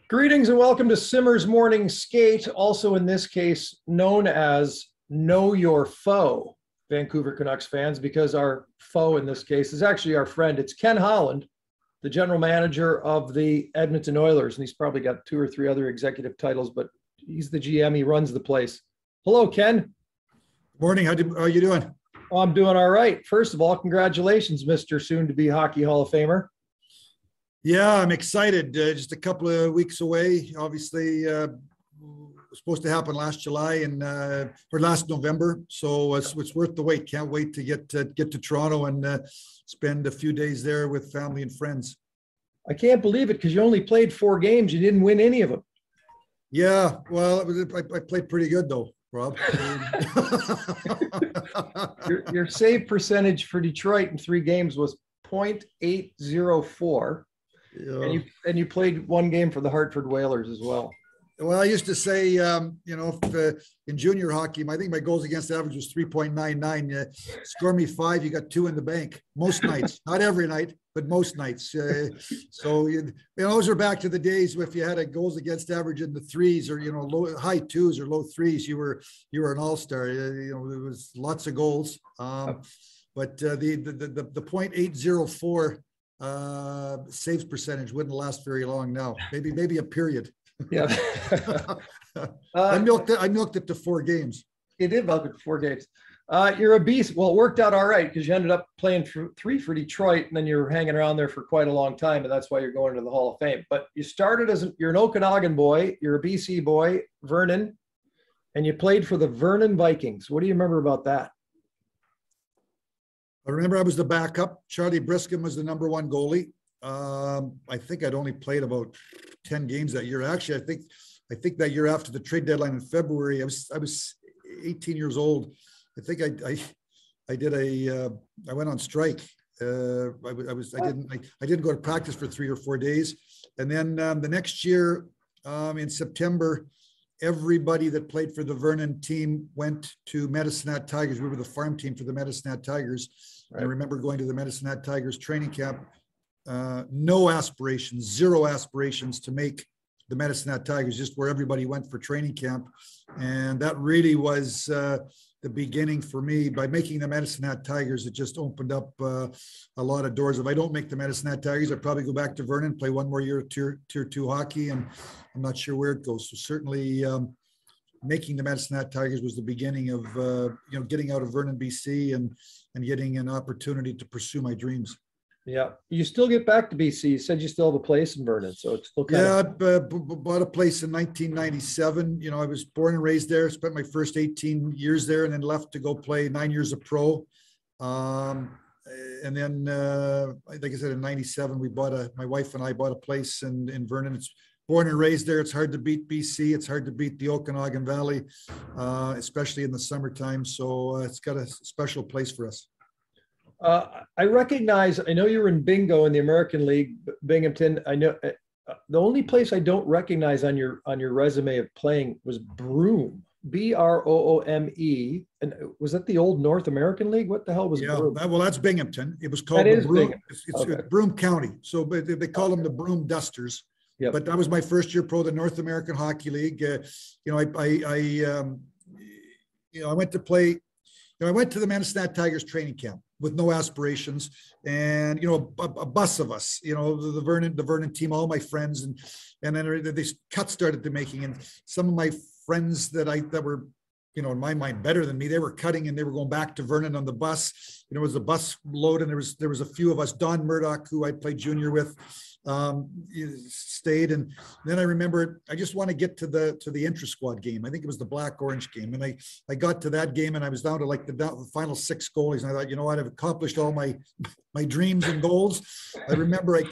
Greetings and welcome to Simmer's Morning Skate, also in this case known as Know Your Foe, Vancouver Canucks fans, because our foe in this case is actually our friend. It's Ken Holland, the general manager of the Edmonton Oilers, and he's probably got 2 or 3 other executive titles, but he's the GM. He runs the place. Hello, Ken. Morning. How are you doing? Oh, I'm doing all right. First of all, congratulations, Mr. Soon-to-be Hockey Hall of Famer. Yeah, I'm excited. Just a couple of weeks away. Obviously, it was supposed to happen last July or last November. So it's worth the wait. Can't wait to get to Toronto and spend a few days there with family and friends. I can't believe it because you only played 4 games. You didn't win any of them. Yeah, well, I played pretty good though, Rob. Your save percentage for Detroit in 3 games was .804. Yeah. And you played 1 game for the Hartford Whalers as well. Well, I used to say, in junior hockey, I think my goals against average was 3.99. Score me 5, you got 2 in the bank. Most nights, not every night, but most nights. Those are back to the days if you had a goals against average in the 3s or high 2s or low 3s, you were an all-star. There was lots of goals. But the .804 saves percentage wouldn't last very long now. Maybe a period. Yeah. I milked it to 4 games. You did milk it to 4 games. You're a beast. Well, it worked out all right because you ended up playing 3 for Detroit, and then you're hanging around there for quite a long time, and that's why you're going to the Hall of Fame. But you started you're an Okanagan boy, you're a BC boy, Vernon, and you played for the Vernon Vikings. What do you remember about that? I remember I was the backup. Charlie Briskin was the #1 goalie. I think I'd only played about 10 games that year. Actually, I think that year after the trade deadline in February, I was 18 years old. I think I went on strike. I didn't go to practice for 3 or 4 days, and then the next year in September, everybody that played for the Vernon team went to Medicine Hat Tigers. We were the farm team for the Medicine Hat Tigers. Right. I remember going to the Medicine Hat Tigers training camp. No aspirations, 0 aspirations to make the Medicine Hat Tigers, just where everybody went for training camp. And that really was the beginning for me. By making the Medicine Hat Tigers, it just opened up a lot of doors. If I don't make the Medicine Hat Tigers, I'd probably go back to Vernon, play 1 more year of tier 2 hockey, and I'm not sure where it goes. So certainly making the Medicine Hat Tigers was the beginning of getting out of Vernon, BC, and getting an opportunity to pursue my dreams. Yeah, you still get back to BC. You said you still have a place in Vernon, so it's still kind of... I bought a place in 1997. I was born and raised there. Spent my first 18 years there, and then left to go play 9 years of pro. And then, like I said, in '97, my wife and I bought a place in Vernon. It's born and raised there. It's hard to beat BC. It's hard to beat the Okanagan Valley, especially in the summertime. So it's got a special place for us. I know you were in bingo in the American League, Binghamton. I know the only place I don't recognize on your resume of playing was Broome, Broome. And was that the old North American League? What the hell was Broome? Well, that's Binghamton. It was called Broome. It's Broome County. So they call them the Broome Dusters. Yep. But that was my first year pro, the North American Hockey League. I went to play. I went to the Medicine Hat Tigers training camp with no aspirations, and a bus of us, the Vernon team, all my friends, and then these cuts started to making, and some of my friends that were, in my mind better than me, they were cutting and they were going back to Vernon on the bus. It was a bus load, and there was a few of us. Don Murdoch, who I played junior with, stayed, and then I remember I just want to get to the intra-squad game. I think it was the black-orange game, and I got to that game, and I was down to like the final 6 goalies, and I thought, I've accomplished all my dreams and goals. I remember I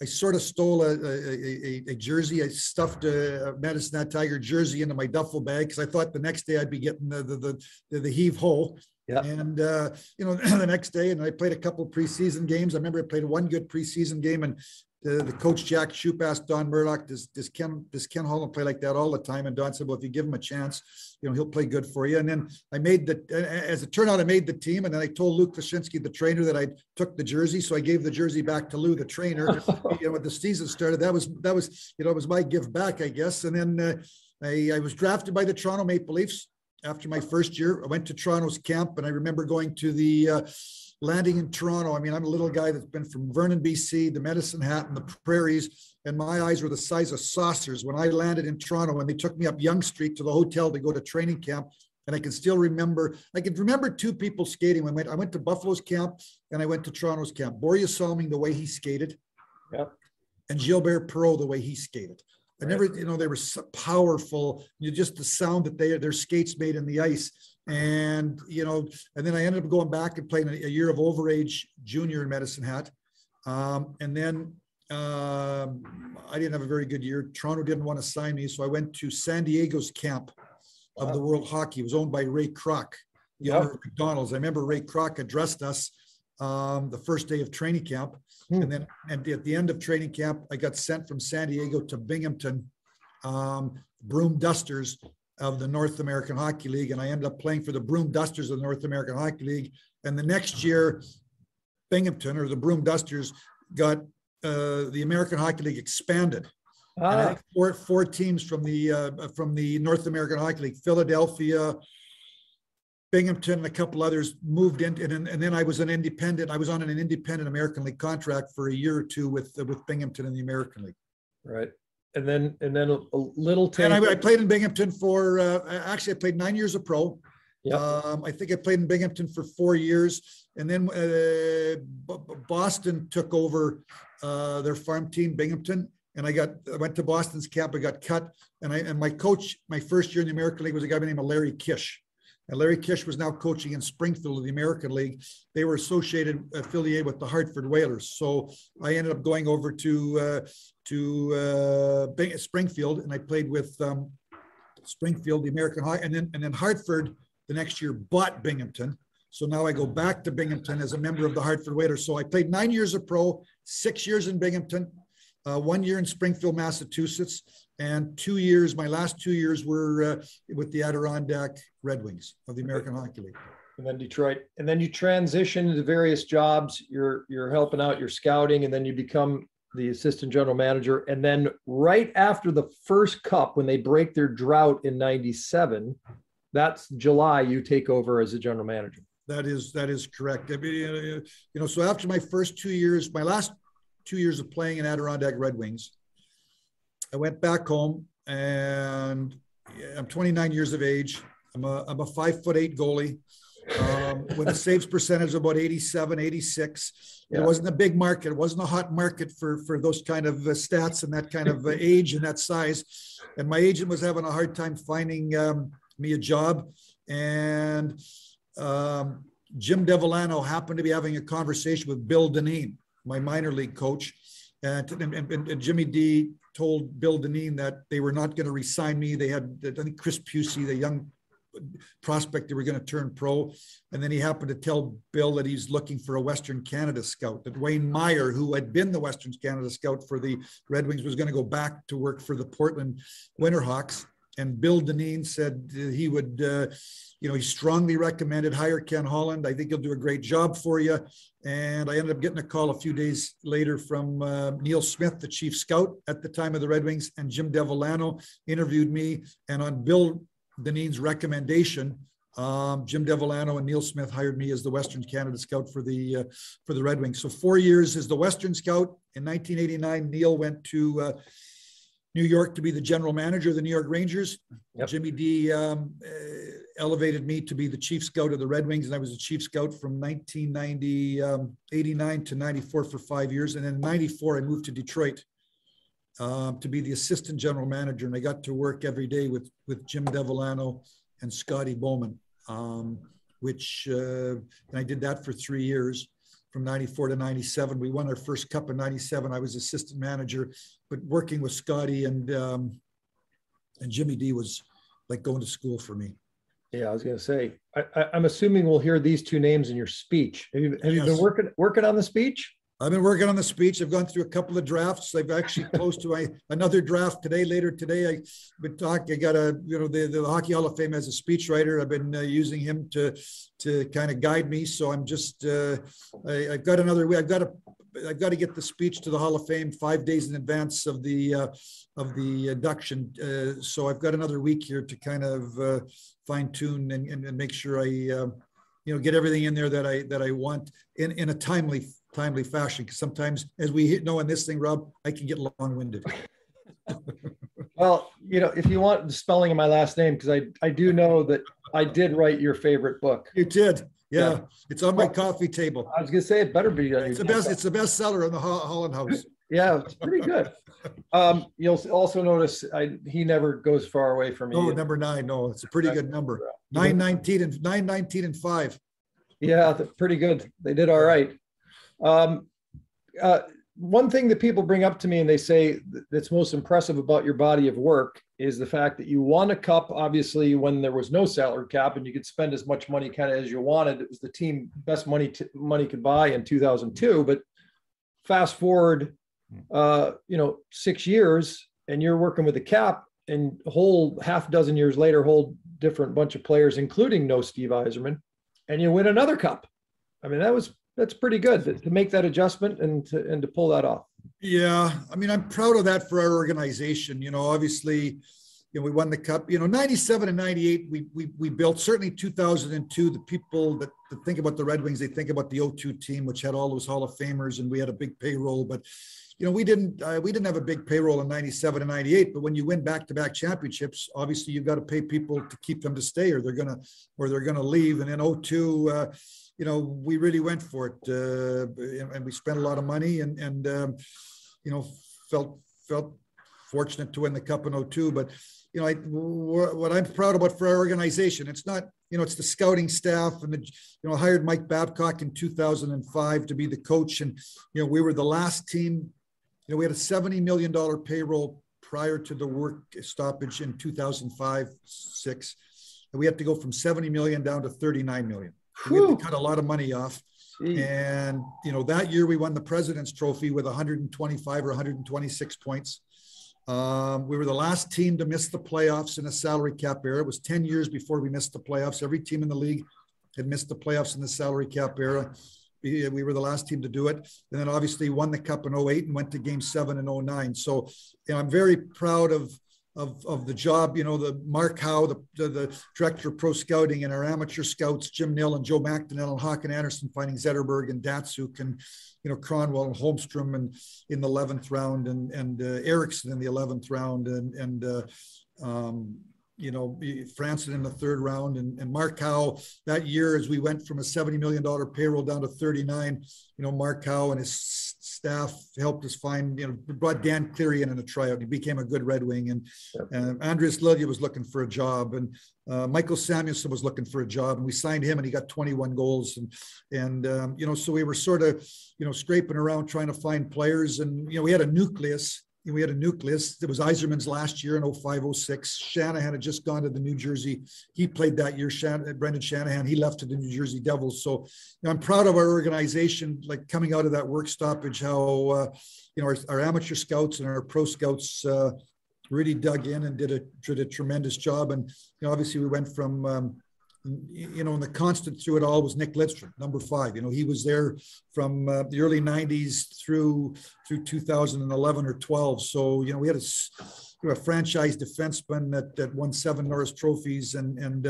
sort of stole a jersey. I stuffed a Medicine Hat Tiger jersey into my duffel bag because I thought the next day I'd be getting the heave-ho. Yeah. And, the next day, and I played a couple of preseason games. I remember I played 1 good preseason game, and the coach Jack Shoup asked Don Murdoch, does Ken Holland play like that all the time? And Don said, well, if you give him a chance, he'll play good for you. And then as it turned out, I made the team. And then I told Luke Wyshynski, the trainer, that I took the jersey. So I gave the jersey back to Lou, the trainer. When the season started, that was it was my gift back, I guess. And then I was drafted by the Toronto Maple Leafs after my first year. I went to Toronto's camp, and I remember going to the landing in Toronto. I mean, I'm a little guy that's been from Vernon, BC, the Medicine Hat and the prairies, and my eyes were the size of saucers when I landed in Toronto, and they took me up Yonge Street to the hotel to go to training camp. And I can still remember, two people skating. I went to Buffalo's camp and I went to Toronto's camp. Borja Salming, the way he skated, yep, and Gilbert Perreault, the way he skated. I never, they were so powerful. Just the sound that their skates made in the ice. And, and then I ended up going back and playing a year of overage junior in Medicine Hat. And then I didn't have a very good year. Toronto didn't want to sign me. So I went to San Diego's camp of the World Hockey. It was owned by Ray Kroc, the owner of McDonald's. I remember Ray Kroc addressed us the first day of training camp. And then at the end of training camp, I got sent from San Diego to Binghamton, Broom Dusters of the North American Hockey League. And I ended up playing for the Broom Dusters of the North American Hockey League. And the next year, Binghamton, or the Broom Dusters, got the American Hockey League expanded. And I think four teams from the North American Hockey League, Philadelphia, Binghamton, and a couple others moved in, and then I was an independent. I was on an independent American League contract for a year or two with Binghamton in the American League. Right, and then a little. And I played in Binghamton for actually I played 9 years of pro. Yep. I think I played in Binghamton for 4 years, and then Boston took over their farm team, Binghamton. And I went to Boston's camp. I got cut, and my coach, my first year in the American League, was a guy by the name of Larry Kish. And Larry Kish was now coaching in Springfield of the American League. They were affiliated with the Hartford Whalers. So I ended up going over to Springfield, and I played with Springfield, the American Hockey, and then Hartford the next year bought Binghamton. So now I go back to Binghamton as a member of the Hartford Whalers. So I played 9 years of pro, 6 years in Binghamton, 1 year in Springfield, Massachusetts, and 2 years. My last 2 years were with the Adirondack Red Wings of the American Hockey League. And then Detroit, and then you transition into various jobs. You're helping out, you're scouting, and then you become the assistant general manager. And then right after the first cup, when they break their drought in '97, that's July, you take over as a general manager. That is correct. I mean, so after my first 2 years, my last 2 years of playing in Adirondack Red Wings, I went back home, and I'm 29 years of age. I'm a 5'8" goalie with a saves percentage of about 87, 86. Yeah. It wasn't a big market. It wasn't a hot market for those kind of stats and that kind of age and that size. And my agent was having a hard time finding me a job. And Jim Devellano happened to be having a conversation with Bill Dineen, my minor league coach. And Jimmy D told Bill Dineen that they were not going to re-sign me. They had, I think, Chris Pusey, the young prospect, they were going to turn pro. And then he happened to tell Bill that he's looking for a Western Canada scout, that Wayne Meyer, who had been the Western Canada scout for the Red Wings, was going to go back to work for the Portland Winterhawks. And Bill Dineen said he would, he strongly recommended hire Ken Holland. I think he'll do a great job for you. And I ended up getting a call a few days later from Neil Smith, the chief scout at the time of the Red Wings, and Jim Devellano interviewed me. And on Bill Dineen's recommendation, Jim Devellano and Neil Smith hired me as the Western Canada scout for the Red Wings. So 4 years as the Western scout. In 1989, Neil went to New York to be the general manager of the New York Rangers. Yep. Jimmy D elevated me to be the chief scout of the Red Wings, and I was the chief scout from 1989 to 94 for 5 years. And then in 94, I moved to Detroit to be the assistant general manager, and I got to work every day with Jim Devellano and Scotty Bowman, and I did that for 3 years. From 94 to 97, we won our first cup in 97. I was assistant manager, but working with Scotty and Jimmy D was like going to school for me. Yeah, I was going to say, I'm assuming we'll hear these two names in your speech. Have you been working on the speech? I've been working on the speech. I've gone through a couple of drafts. I've actually close to another draft today. Later today, I've been talking. I got the Hockey Hall of Fame as a speechwriter. I've been using him to kind of guide me. So I'm just I've got another way. I've got to get the speech to the Hall of Fame 5 days in advance of the induction. So I've got another week here to kind of fine tune and make sure I get everything in there that I want in a timely fashion, because sometimes, as we know in this thing, Rob, I can get long-winded. Well, if you want the spelling of my last name, because I do know that I did write your favorite book. You did. Yeah. It's on my coffee table. I was going to say it better be. It's the best seller in the Holland house. Yeah, it's pretty good. You'll also notice he never goes far away from me. Oh, number 9. No, it's a pretty good number. 919 and 5. Yeah, pretty good. They did all right. One thing that people bring up to me and they say that's most impressive about your body of work is the fact that you won a cup, obviously, when there was no salary cap and you could spend as much money kind of as you wanted. It was the team best money could buy in 2002. But fast forward, 6 years and you're working with a cap, and a whole half dozen years later, whole different bunch of players, including no Steve Yzerman, and you win another cup. I mean, that's pretty good to make that adjustment and to pull that off. Yeah. I mean, I'm proud of that for our organization. Obviously, we won the cup, 97 and 98, we built. Certainly 2002, the people that think about the Red Wings, they think about the 02 team, which had all those Hall of Famers, and we had a big payroll, but we didn't have a big payroll in 97 and 98, but when you win back-to-back championships, obviously you've got to pay people to keep them to stay, or they're going to leave. And in 02, we really went for it, and we spent a lot of money and felt fortunate to win the cup in 02. But, what I'm proud about for our organization, it's not, it's the scouting staff and hired Mike Babcock in 2005 to be the coach. And, we were the last team, we had a $70 million payroll prior to the work stoppage in 2005-06. And we had to go from 70 million down to 39 million. We had to cut a lot of money off. And, that year we won the President's Trophy with 125 or 126 points. We were the last team to miss the playoffs in a salary cap era. It was 10 years before we missed the playoffs. Every team in the league had missed the playoffs in the salary cap era. We were the last team to do it. And then obviously won the cup in 08 and went to game 7 in 09. So I'm very proud of the job, the Mark Howe, the director of pro scouting, and our amateur scouts, Jim Nill and Joe McDonnell and Håkan Anderson, finding Zetterberg and Datsuk and, Cronwell and Holmstrom and in the 11th round and Eriksson in the 11th round and Franson in the 3rd round and Mark Howe that year, as we went from a $70 million payroll down to 39, Mark Howe and his staff helped us find, brought Dan Cleary in a tryout. He became a good Red Wing, and Andreas Lilja was looking for a job, and Michael Samuelsson was looking for a job, and we signed him, and he got 21 goals, and so we were sort of, scraping around trying to find players, and we had a nucleus. It was Yzerman's last year in 05-06. Shanahan had just gone to the New Jersey. He played that year. Brendan Shanahan, he left to the New Jersey Devils. So I'm proud of our organization, like coming out of that work stoppage, how, our amateur scouts and our pro scouts really dug in and did a tremendous job. And, obviously we went from, and the constant through it all was Nick Lidstrom, number 5. He was there from the early 90s through 2011 or 12. So, we had a franchise defenseman that won 7 Norris trophies. And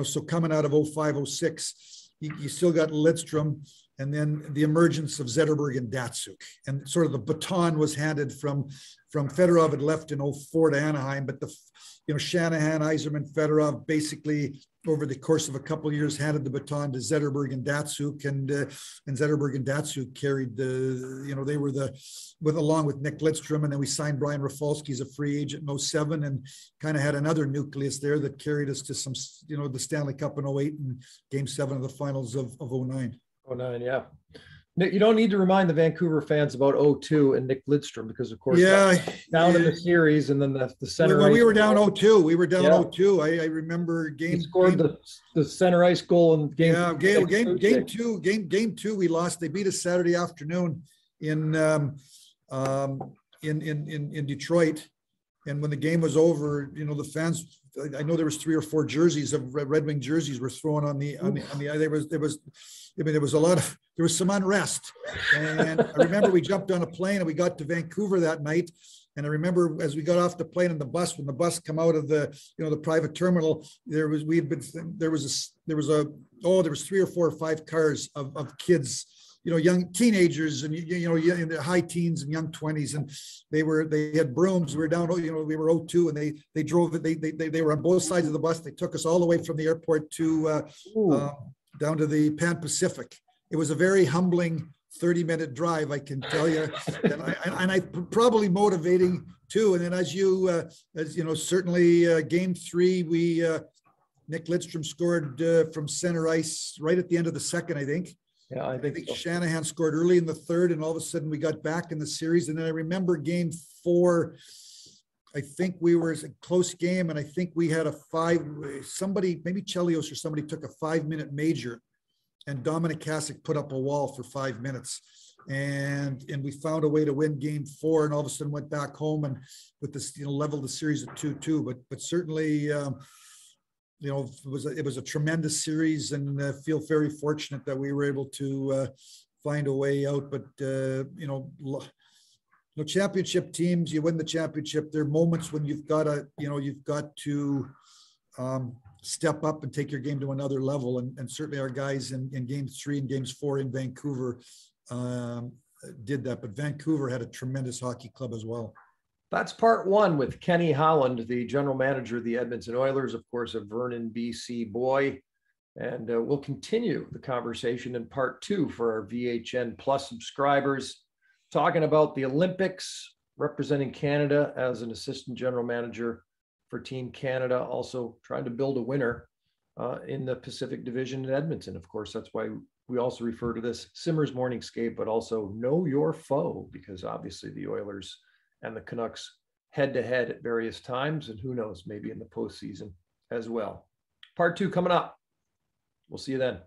so coming out of 05-06, you still got Lidstrom, and then the emergence of Zetterberg and Datsuk. And sort of the baton was handed from Fedorov had left in 04 to Anaheim, but Shanahan, Yzerman, Fedorov basically over the course of a couple of years handed the baton to Zetterberg and Datsuk, and Zetterberg and Datsuk carried they were along with Nick Lidstrom, and then we signed Brian Rafalski as a free agent in 07 and kind of had another nucleus there that carried us to some, the Stanley Cup in 08 and game 7 of the finals of 09. 09, yeah. Nick, you don't need to remind the Vancouver fans about 0-2 and Nick Lidstrom because, of course, Yeah, down in the series, and then the center when ice we were down goal. 0-2, we were down Yeah. 0-2. I remember He scored the center ice goal in game. Yeah, game two, we lost. They beat us Saturday afternoon in Detroit. And when the game was over, you know, the fans, I know there was 3 or 4 jerseys of Red Wing jerseys were thrown on the there was some unrest. And I remember we jumped on a plane and we got to Vancouver that night. And I remember as we got off the plane and the bus, when the bus come out of the, you know, the private terminal, there was 3 or 4 or 5 cars of kids, you know, young teenagers and, you know, in their high teens and young 20s. And they had brooms. We were down, you know, we were 0-2 and they drove it. They were on both sides of the bus. They took us all the way from the airport to down to the Pan Pacific. It was a very humbling 30-minute drive, I can tell you, and I probably motivating too. And then as you know, certainly game 3, Nick Lidstrom scored from center ice right at the end of the second, I think. Yeah, I think so. Shanahan scored early in the third, and all of a sudden we got back in the series. And then I remember game 4, I think we were a close game, and I think we had somebody, maybe Chelios or somebody took a 5-minute major. And Dominic Kasich put up a wall for 5 minutes, and we found a way to win game 4, and all of a sudden went back home and with this, you know, leveled the series at 2-2. But certainly, you know, it was a tremendous series, and feel very fortunate that we were able to find a way out. But you know, championship teams, you win the championship. There are moments when you've got to step up and take your game to another level. And certainly our guys in game 3 and games 4 in Vancouver did that. But Vancouver had a tremendous hockey club as well. That's part 1 with Ken Holland, the general manager of the Edmonton Oilers, of course, a Vernon, BC boy. And we'll continue the conversation in part 2 for our VHN Plus subscribers, talking about the Olympics, representing Canada as an assistant general manager for Team Canada, also trying to build a winner in the Pacific Division in Edmonton. Of course, that's why we also refer to this Simmers Morning Skate, but also know your foe, because obviously the Oilers and the Canucks head-to-head at various times, and who knows, maybe in the postseason as well. Part 2 coming up. We'll see you then.